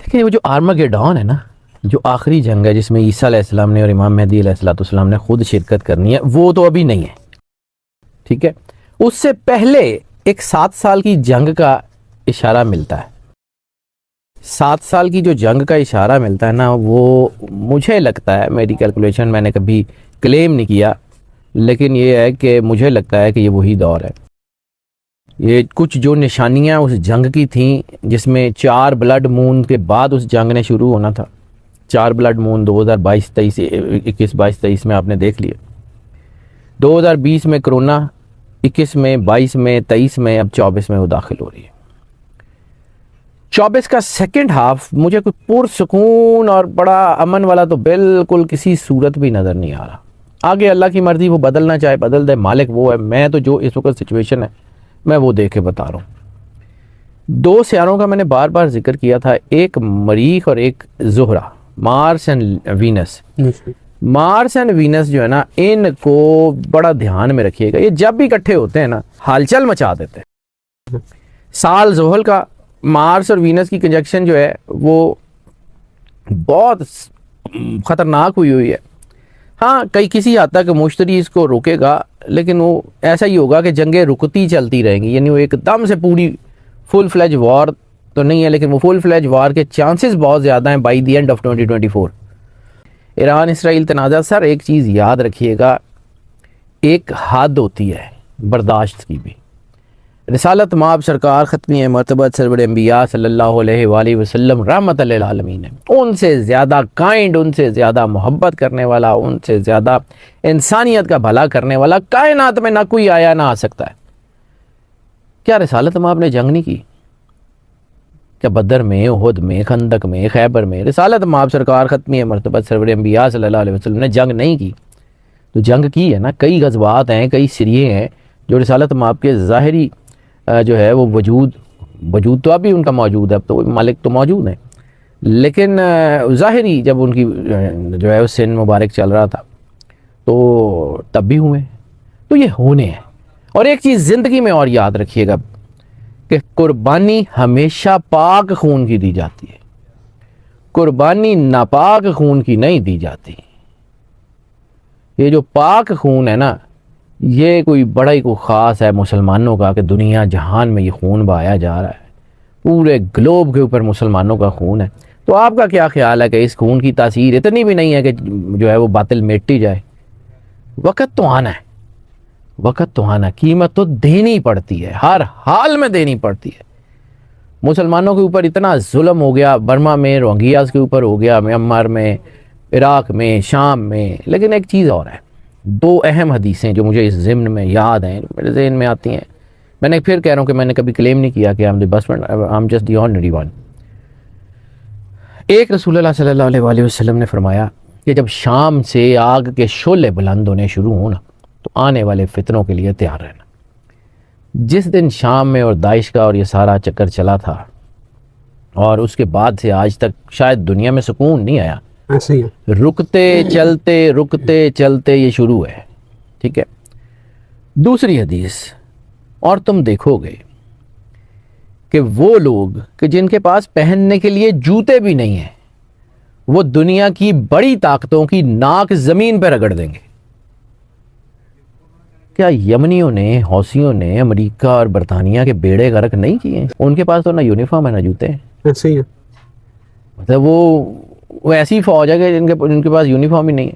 देखिए वो जो आर्मागेडॉन है ना, जो आखिरी जंग है जिसमें ईसा अलैहिस्सलाम ने और इमाम मेहदी अलैहिस्सलाम ने खुद शिरकत करनी है, वो तो अभी नहीं है, ठीक है। उससे पहले एक 7 साल की जंग का इशारा मिलता है। 7 साल की जो जंग का इशारा मिलता है ना, वो मुझे लगता है, मेरी कैलकुलेशन मैंने कभी क्लेम नहीं किया, लेकिन ये है कि मुझे लगता है कि ये वही दौर है। ये कुछ जो निशानियां उस जंग की थीं, जिसमें 4 ब्लड मून के बाद उस जंग ने शुरू होना था। 4 ब्लड मून 2022 23 21 22 23 में आपने देख लिया। 2020 में कोरोना, 21 में, 22 में, 23 में, अब 24 में वो दाखिल हो रही है। 24 का सेकंड हाफ मुझे कोई पुरसुकून और बड़ा अमन वाला तो बिल्कुल किसी सूरत भी नज़र नहीं आ रहा। आगे अल्लाह की मर्जी, वो बदलना चाहे बदल दे, मालिक वो है। मैं तो जो इस वक्त सिचुएशन है मैं वो देख के बता रहा हूँ। 2 सियारों का मैंने बार बार जिक्र किया था, एक मरीख और एक ज़ुहरा, Mars and Venus. Mars and Venus जो है ना, इनको बड़ा ध्यान में रखिएगा। ये जब भी इकट्ठे होते हैं ना, हलचल मचा देते हैं। साल ज़ुहल का मार्स और वीनस की कंजक्शन जो है वो बहुत ख़तरनाक हुई है। हाँ, किसी हद तक मुश्तरी इसको रोकेगा, लेकिन वो ऐसा ही होगा कि जंगें रुकती चलती रहेंगी। यानी वो एकदम से पूरी फुल फ्लैज वॉर तो नहीं है, लेकिन वो फुल फ्लैज वॉर के चांसेस बहुत ज़्यादा हैं by the end of 2024। Iran Israel तनाज़ा, सर एक चीज़ याद रखिएगा, एक हद होती है बर्दाश्त की भी। रिसालत माब सरकार ख़त्मी मरतबत सरवर अंबिया सल्लल्लाहु अलैहि वसल्लम रहमत लिल आलमीन है, उनसे ज़्यादा काइंड, उनसे ज़्यादा मोहब्बत करने वाला, उनसे ज़्यादा इंसानियत का भला करने वाला कायनात में ना कोई आया ना आ सकता है। क्या रिसालत माब ने जंग नहीं की? क्या बदर में, उहद में, खंदक में, खैबर में रिसालत माब सरकार ख़त्मी मरतबत सरवर अंबिया सल्लल्लाहु अलैहि वसल्लम ने जंग नहीं की? तो जंग की है ना, कई गज़वात हैं, कई सिरिये हैं जो रिसालत माब के ज़ाहिरी जो है वो वजूद तो अभी उनका मौजूद है, अब तो मालिक तो मौजूद है, लेकिन ज़ाहिरी जब उनकी जो है सिन मुबारक चल रहा था तो तब भी हुए। तो ये होने हैं। और एक चीज़ ज़िंदगी में और याद रखिएगा कि कुर्बानी हमेशा पाक खून की दी जाती है, कुर्बानी नापाक खून की नहीं दी जाती। ये जो पाक खून है ना, ये कोई बड़ा ही कोई ख़ास है मुसलमानों का कि दुनिया जहान में ये खून बहाया जा रहा है, पूरे ग्लोब के ऊपर मुसलमानों का खून है। तो आपका क्या ख्याल है कि इस खून की तासीर इतनी भी नहीं है कि जो है वो बातिल मिट ही जाए? वक़्त तो आना है, वक़्त तो आना, कीमत तो देनी पड़ती है, हर हाल में देनी पड़ती है। मुसलमानों के ऊपर इतना जुल्म हो गया, बर्मा में रोहिंग्यास के ऊपर हो गया, म्यांमार में, इराक में, शाम में। लेकिन एक चीज़ और है, 2 अहम हदीसें जो मुझे इस ज़िम्न में याद हैं, मेरे ज़हन में आती हैं। मैंने फिर कह रहा हूँ कि मैंने कभी क्लेम नहीं किया कि I am just the ordinary one. एक रसूलुल्लाह सल्लल्लाहु अलैहि वसल्लम ने फरमाया कि जब शाम से आग के शोले बुलंद होने शुरू हो ना, तो आने वाले फितनों के लिए तैयार रहना। जिस दिन शाम में और दाइश का और ये सारा चक्कर चला था, और उसके बाद से आज तक शायद दुनिया में सुकून नहीं आया। ऐसे ही रुकते चलते ये शुरू है, ठीक है। दूसरी हदीस, और तुम देखोगे कि वो लोग कि जिनके पास पहनने के लिए जूते भी नहीं हैं, वो दुनिया की बड़ी ताकतों की नाक ज़मीन पर रगड़ देंगे। क्या यमनियों ने, हौसियों ने अमेरिका और बरतानिया के बेड़े गर्क नहीं किए? उनके पास तो ना यूनिफॉर्म है ना जूते हैं। ऐसे ही है। मतलब वो ऐसी फौज है कि जिनके पास यूनिफॉर्म ही नहीं है।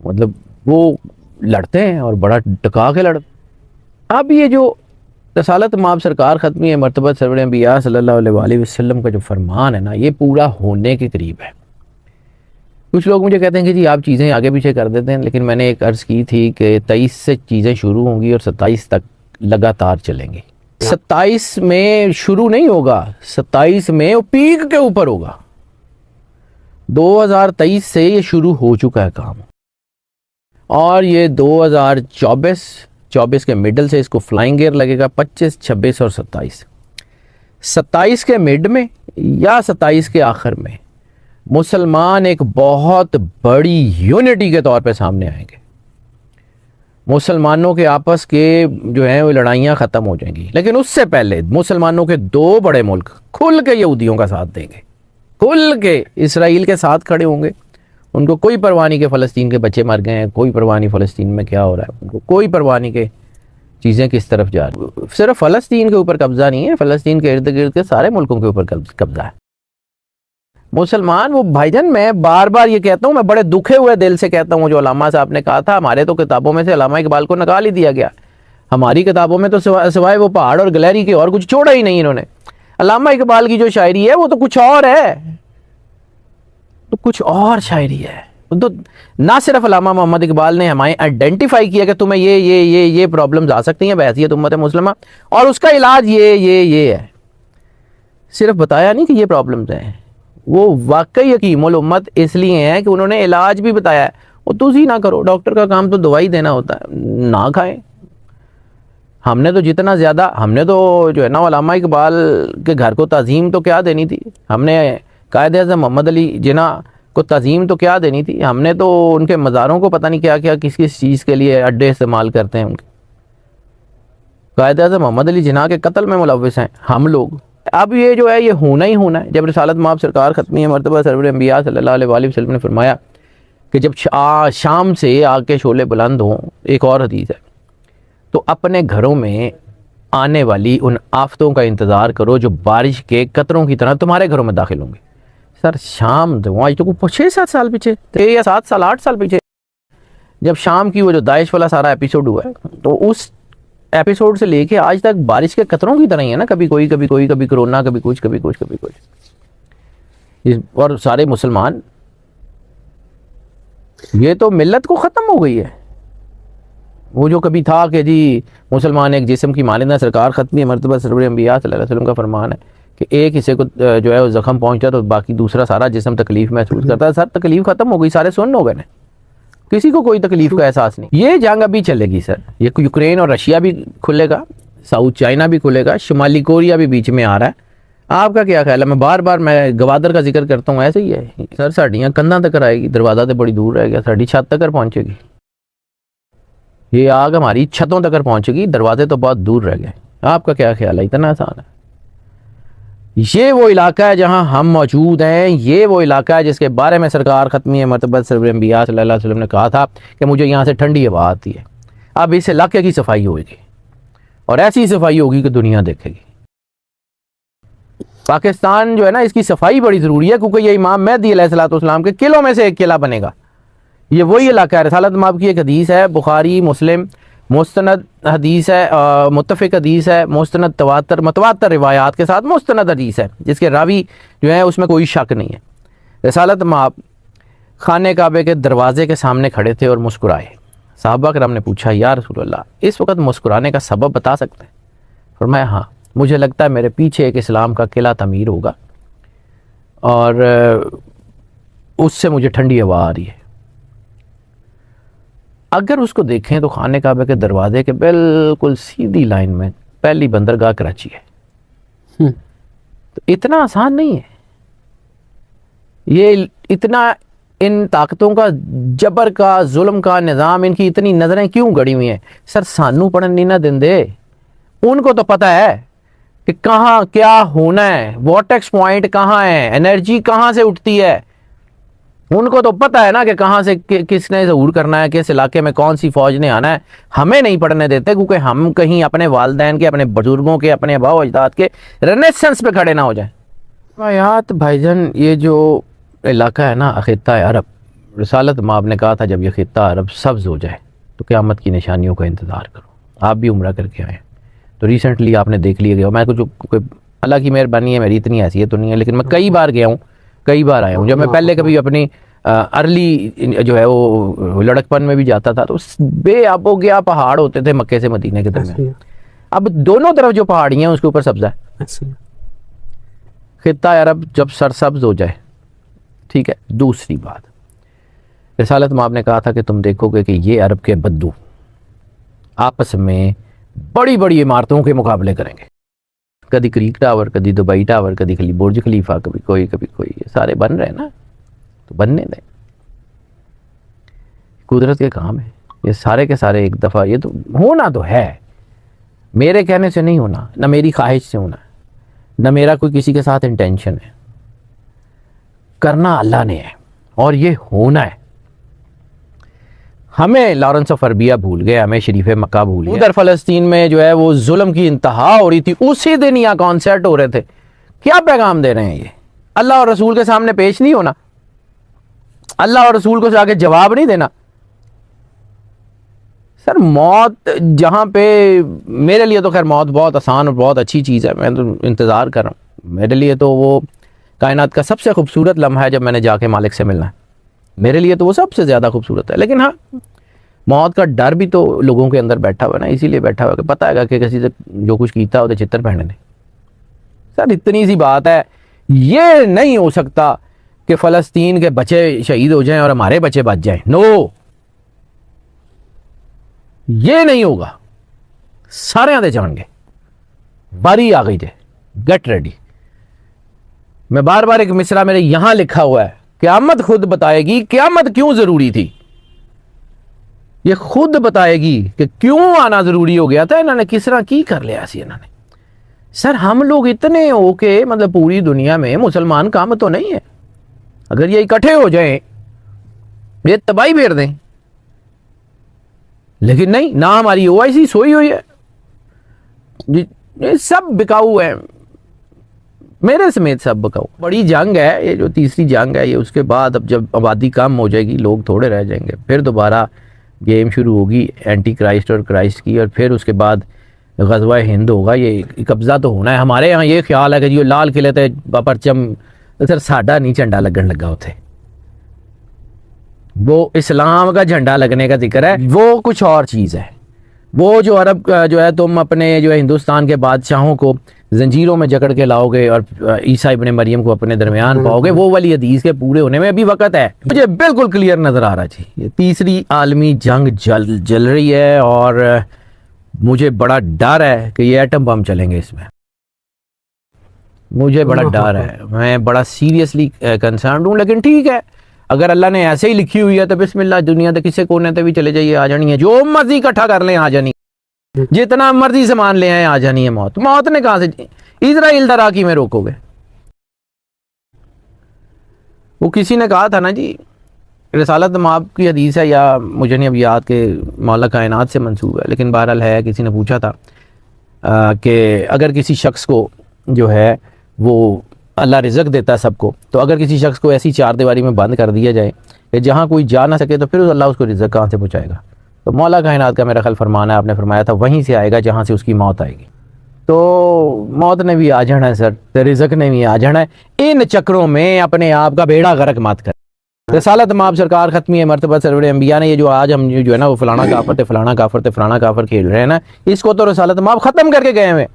मतलब वो लड़ते हैं और बड़ा टका के लड़ते। अब ये जो रसालत माब सरकार ख़त्मी मरतबत सरवर अंबिया सल्लल्लाहु अलैहि वसल्लम का जो फरमान है ना, ये पूरा होने के करीब है। कुछ लोग मुझे कहते हैं कि जी आप चीज़ें आगे पीछे कर देते हैं, लेकिन मैंने एक अर्ज़ की थी कि 23 से चीज़ें शुरू होंगी और 27 तक लगातार चलेंगी। 27 में शुरू नहीं होगा, 27 में वो पीक के ऊपर होगा। 2023 से ये शुरू हो चुका है काम, और ये 2024 के मिडल से इसको फ्लाइंग गियर लगेगा। 25, 26 और 27। 27 के मिड में या 27 के आखिर में मुसलमान एक बहुत बड़ी यूनिटी के तौर पे सामने आएंगे। मुसलमानों के आपस के जो हैं वो लड़ाइयाँ ख़त्म हो जाएंगी, लेकिन उससे पहले मुसलमानों के दो बड़े मुल्क खुल के यहूदियों का साथ देंगे, खुल के इसराइल के साथ खड़े होंगे। उनको कोई परवाह नहीं कि फ़लस्तीन के बच्चे मर गए हैं, कोई परवाह नहीं फ़लस्तीन में क्या हो रहा है, उनको कोई परवाह नहीं कि चीज़ें किस तरफ जा रही। सिर्फ फ़लस्तीन के ऊपर कब्ज़ा नहीं है, फ़लस्तीन के इर्द गिर्द के सारे मुल्कों के ऊपर कब्ज़ा है। मुसलमान वो भाईजान, मैं बार बार ये कहता हूँ, मैं बड़े दुखे हुए दिल से कहता हूँ, जो अल्लामा साहब ने कहा था, हमारे तो किताबों में से अल्लामा इकबाल को निकाल ही दिया गया। हमारी किताबों में तो सिवाय वो पहाड़ और गलेरी के और कुछ छोड़ा ही नहीं इन्होंने। अल्लामा इकबाल की जो शायरी है वो तो कुछ और है, तो कुछ और शायरी है। तो ना सिर्फ अल्लामा मोहम्मद इकबाल ने हमें आइडेंटिफाई किया कि तुम्हें ये प्रॉब्लम्स आ सकती हैं बहैसियत उम्मत मुस्लिमा, और उसका इलाज ये है, सिर्फ बताया नहीं कि ये प्रॉब्लम्स हैं। वो वाकई हकीमुल उम्मत इसलिए हैं कि उन्होंने इलाज भी बताया है। वो तुझी ना करो, डॉक्टर का काम तो दवाई देना होता है, ना खाएं। हमने तो जितना ज़्यादा, हमने तो जो है ना अल्लामा इकबाल के घर को ताज़ीम तो क्या देनी थी, हमने कायद-ए-आज़म मोहम्मद अली जिन्ना को ताज़ीम तो क्या देनी थी, हमने तो उनके मज़ारों को पता नहीं क्या क्या किस किस चीज़ के लिए अड्डे इस्तेमाल करते हैं उनके। कायद-ए-आज़म मोहम्मद अली जिन्ना के कत्ल में मुलव्विस हैं हम लोग। अब ये जो है ये होना ही होना है। जब रिसालत माब सरकार ख़त्मी मरतबा सरवर अंबिया सल्लल्लाहु अलैहि वसल्लम ने फरमाया कि जब शाम से आग के शोले बुलंद हों, एक और हदीस है, तो अपने घरों में आने वाली उन आफतों का इंतज़ार करो जो बारिश के कतरों की तरह तुम्हारे घरों में दाखिल होंगे। सर शाम तो आज तो 6-7 साल पीछे थे, या 7 साल 8 साल पीछे, जब शाम की वो जो दाइश वाला सारा एपिसोड हुआ है, तो उस एपिसोड से लेके आज तक बारिश के कतरों की तरह ही है ना, कभी कोई कभी कोई, कभी कोरोना, कभी कुछ कभी कुछ कभी कुछ। और सारे मुसलमान, ये तो मिल्लत को ख़त्म हो गई है। वो जो कभी था कि जी मुसलमान एक जिस्म की मानंद है, सरकार ख़त्मी मरतबा सरवर अंबिया सल्लल्लाहु अलैहि वसल्लम का फरमान है कि एक हिस्से को जो है वो ज़ख़म पहुँचता तो बाकी दूसरा सारा जिस्म तकलीफ़ महसूस करता है। सर तकलीफ़ ख़त्म हो गई, सारे सुन्न हो गए ना, किसी को कोई तकलीफ का एहसास नहीं। ये जंग अभी चलेगी सर, ये यूक्रेन और रशिया भी खुलेगा, साउथ चाइना भी खुलेगा, शुमाली कोरिया भी बीच में आ रहा है। आपका क्या ख्याल है? मैं बार बार मैं गवादर का जिक्र करता हूँ, ऐसे ही है सर। साड़ियाँ कंधा तक आएगी, दरवाज़ा तो बड़ी दूर रह गया, साड़ी छत तक पहुँचेगी। ये आग हमारी छतों तक पहुँचेगी, दरवाजे तो बहुत दूर रह गए। आपका क्या ख्याल है? इतना आसान है? ये वो इलाका है जहां हम मौजूद हैं, ये वो इलाका है जिसके बारे में सरकार ख़त्मी मरतबा सरवर अंबिया सल्लल्लाहु अलैहि वसल्लम ने कहा था कि मुझे यहाँ से ठंडी हवा आती है। अब इस इलाके की सफाई होगी, और ऐसी सफाई होगी कि दुनिया देखेगी। पाकिस्तान जो है ना, इसकी सफाई बड़ी ज़रूरी है, क्योंकि ये इमाम मेहदी अलैहिस्सलाम के किलों में से एक किला बनेगा। ये वही इलाका है। रिसालत माब की एक हदीस है, बुखारी मुस्लिम मुस्तनद हदीस है, मुत्तफ़िक हदीस है, मुस्तनद मतवातर रिवायात के साथ मुस्तनद हदीस है, जिसके रावी जो है उसमें कोई शक नहीं है। रिसालत माब खाने काबे के दरवाज़े के सामने खड़े थे और मुस्कुराए। साहबा करम ने पूछा, या रसूलल्लाह, इस वक्त मुस्कुराने का सबब बता सकते हैं? फरमाया, हाँ, मुझे लगता है मेरे पीछे एक इस्लाम का किला तमीर होगा और उससे मुझे ठंडी हवा आ रही है। अगर उसको देखें तो खाने काबे के दरवाजे के बिल्कुल सीधी लाइन में पहली बंदरगाह कराची है। तो इतना आसान नहीं है ये, इतना इन ताकतों का, जबर का, जुल्म का निज़ाम, इनकी इतनी नज़रें क्यों गड़ी हुई हैं? सर सानू पढ़न नहीं ना देंदे, उनको तो पता है कि कहाँ क्या होना है, वॉटेक्स पॉइंट कहाँ है, एनर्जी कहाँ से उठती है। उनको तो पता है ना कि कहाँ से किसने ज़हूर करना है, किस इलाके में कौन सी फ़ौज ने आना है। हमें नहीं पढ़ने देते क्योंकि हम कहीं अपने वालदैन के, अपने बुजुर्गों के, अपने आबाओ अजदाद के रेनेसेंस पे खड़े ना हो जाए। वायात भाईजान, ये जो इलाका है ना, ख़ित्ता अरब, रिसालत माब ने कहा था जब ये ख़ित्ता अरब सब्ज़ हो जाए तो क़यामत की निशानियों का इंतज़ार करो। आप भी उम्रा करके आए तो रिसेंटली आपने देख लिया गया। मैं कुछ अल्लाह की मेहरबानी है, मेरी इतनी हैसियत तो नहीं है, लेकिन मैं कई बार गया हूँ, कई बार आया हूँ। जब मैं पहले कभी अपनी अर्ली जो है वो लड़कपन में भी जाता था तो बेआबो गया पहाड़ होते थे मक्के से मदीने के दरमियान। अब दोनों तरफ जो पहाड़ियाँ हैं उसके ऊपर सब्ज़ा है। ख़ित्ता अरब जब सरसब्ज़ हो जाए, ठीक है। दूसरी बात, रिसालत माब ने कहा था कि तुम देखोगे कि ये अरब के बद्दू आपस में बड़ी बड़ी इमारतों के मुकाबले करेंगे। कभी क्रीक टावर, कभी दुबई टावर, कभी बुर्ज खलीफा, कभी कोई, सारे बन रहे हैं ना, तो बनने दें, कुदरत के काम है। ये सारे के सारे एक दफ़ा ये तो होना तो है, मेरे कहने से नहीं होना, ना मेरी ख्वाहिश से होना है, ना मेरा कोई किसी के साथ इंटेंशन है, करना अल्लाह ने है और ये होना है। हमें लॉरेंस ऑफ अरबिया भूल गए, हमें शरीफ मक्का भूल गए। उधर फ़लस्तीन में जो है वो जुल्म की इंतहा हो रही थी, उसी दिन यहाँ कॉन्सर्ट हो रहे थे। क्या पैगाम दे रहे हैं ये? अल्लाह और रसूल के सामने पेश नहीं होना, अल्लाह और रसूल को जाके जवाब नहीं देना। सर मौत जहाँ पे, मेरे लिए तो खैर मौत बहुत आसान और बहुत अच्छी चीज़ है, मैं तो इंतज़ार कर रहा हूँ। मेरे लिए तो वो कायनात का सबसे खूबसूरत लम्हा है जब मैंने जाके मालिक से मिलना है, मेरे लिए तो वो सबसे ज़्यादा खूबसूरत है। लेकिन हाँ, मौत का डर भी तो लोगों के अंदर बैठा हुआ है ना, इसीलिए बैठा हुआ है कि पता है कि किसी से जो कुछ कीता हो तो चित्तर पहने ने। सर इतनी सी बात है, ये नहीं हो सकता कि फ़लस्तीन के बच्चे शहीद हो जाएं और हमारे बच्चे बच जाएं। नो, ये नहीं होगा। सारे आते जाएंगे, बारी आ गई है, गेट रेडी। मैं बार बार एक मिसरा मेरे यहां लिखा हुआ है, क़यामत खुद बताएगी क़यामत क्यों जरूरी थी। ये खुद बताएगी कि क्यों आना जरूरी हो गया था, इन्होंने किस तरह की कर लिया सी इन्होंने। सर हम लोग इतने हो के मतलब पूरी दुनिया में मुसलमान काम तो नहीं है, अगर ये इकट्ठे हो जाएं ये तबाही फेर दें, लेकिन नहीं, ना हमारी ओआईसी सोई हुई है, ये सब बिकाऊ है, मेरे समेत सब बिकाऊ। बड़ी जंग है ये, जो तीसरी जंग है ये, उसके बाद अब जब आबादी कम हो जाएगी, लोग थोड़े रह जाएंगे, फिर दोबारा गेम शुरू होगी एंटी क्राइस्ट और क्राइस्ट की, और फिर उसके बाद ग़ज़वा हिंद होगा। ये कब्ज़ा तो होना है। हमारे यहाँ ये ख्याल है कि जो लाल किले ते परचम, सर साडा नहीं झंडा लगन लगा उथे, वो इस्लाम का झंडा लगने का जिक्र है, वो कुछ और चीज़ है। वो जो अरब जो है, तुम अपने जो है हिंदुस्तान के बादशाहों को जंजीरों में जकड़ के लाओगे और ईसा इब्ने मरियम को अपने दरमियान पाओगे, वो वाली हदीस के पूरे होने में अभी वक्त है। मुझे बिल्कुल क्लियर नज़र आ रहा जी, ये तीसरी आलमी जंग जल रही है और मुझे बड़ा डर है कि ये एटम बम चलेंगे इसमें। मुझे बड़ा डर है, मैं बड़ा सीरियसली कंसर्न हूँ। लेकिन ठीक है, अगर अल्लाह ने ऐसे ही लिखी हुई है तो बिस्मिल्लाह, दुनिया के किसी कोने पे भी चले जाइए, आ जानी है। जो मर्जी इकट्ठा कर लें आ जानी, जितना मर्जी सामान ले आए आ जानी है। मौत ने कहा से इजराइल तराकी में रोकोगे? वो किसी ने कहा था ना जी, रिसालत माब की हदीस है, या मुझे नहीं अब याद के मौला कायनात से मंसूब है, लेकिन बहरहाल है, किसी ने पूछा था कि अगर किसी शख्स को जो है वो अल्लाह रिज़्क़ देता है सबको, तो अगर किसी शख्स को ऐसी चार दीवारी में बंद कर दिया जाए कि जहाँ कोई जा ना सके, तो फिर अल्लाह उसको रिज़्क़ कहाँ से पहुँचाएगा? तो मौला कायनात का मेरा ख्याल फरमान है, आपने फरमाया था वहीं से आएगा जहाँ से उसकी मौत आएगी। तो मौत ने भी आ जाना है सर, तो रिज़्क़ ने भी आ जाना है। इन चक्रों में अपने आप का बेड़ा गर्क मत कर। रिसालत माब सरकार खत्मी है मरतबा सरवर अंबिया ने, ये जो आज हम जो है ना वो फलाना काफर थे फलाना काफर थे फलाना काफर खेल रहे हैं ना, इसको तो रिसालत माब ख़त्म करके गए हुए।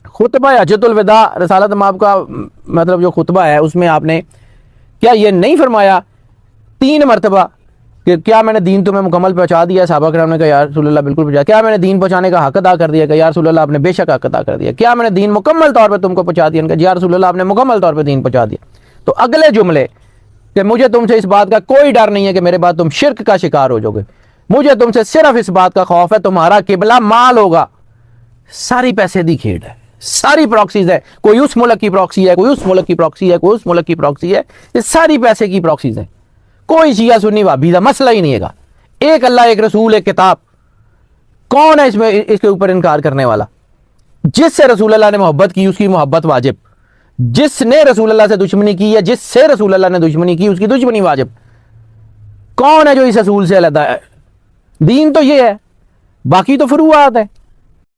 खुतबा हज्जतुल विदा रिसालत माब का मतलब जो खुतबा है, उसमें आपने क्या ये नहीं फरमाया 3 मरतबा कि क्या मैंने दीन तुम्हें मुकम्मल पहुँचा दिया? सहाबा किराम ने कहा या रसूलल्लाह बिल्कुल पहुँचा। क्या मैंने दीन पहुँचाने का हक अदा कर दिया? कि या रसूलल्लाह आपने बेशक हक अदा कर दिया। क्या मैंने दीन मुकम्मल तौर पर तुमको पहुँचा दिया? या रसूलल्लाह आपने मुकम्मल तौर पर दीन पहुँचा दिया। तो अगले जुमले कि मुझे तुमसे इस बात का कोई डर नहीं है कि मेरे बाद तुम शिर्क का शिकार हो जाओगे, मुझे तुमसे सिर्फ इस बात का खौफ है तुम्हारा किबला माल होगा। सारी पैसे दी खेड है, सारी प्रॉक्सीज है, कोई उस मुल्क की प्रॉक्सी है, कोई उस मुल्क की प्रॉक्सी है, कोई उस मुल्क की प्रॉक्सी है, ये सारी पैसे की प्रॉक्सीज है। कोई शिया सुन्नी वाबी का मसला ही नहीं है। एक अल्लाह, एक रसूल, एक किताब। कौन है इसमें इसके ऊपर इनकार करने वाला? जिससे रसूल अल्लाह ने मोहब्बत की उसकी मोहब्बत वाजिब, जिसने रसूल अल्लाह से दुश्मनी की या जिससे रसूल अल्लाह ने दुश्मनी की उसकी दुश्मनी वाजिब। कौन है जो इस रसूल से अलग है? दीन तो ये है, बाकी तो फुरूआत है।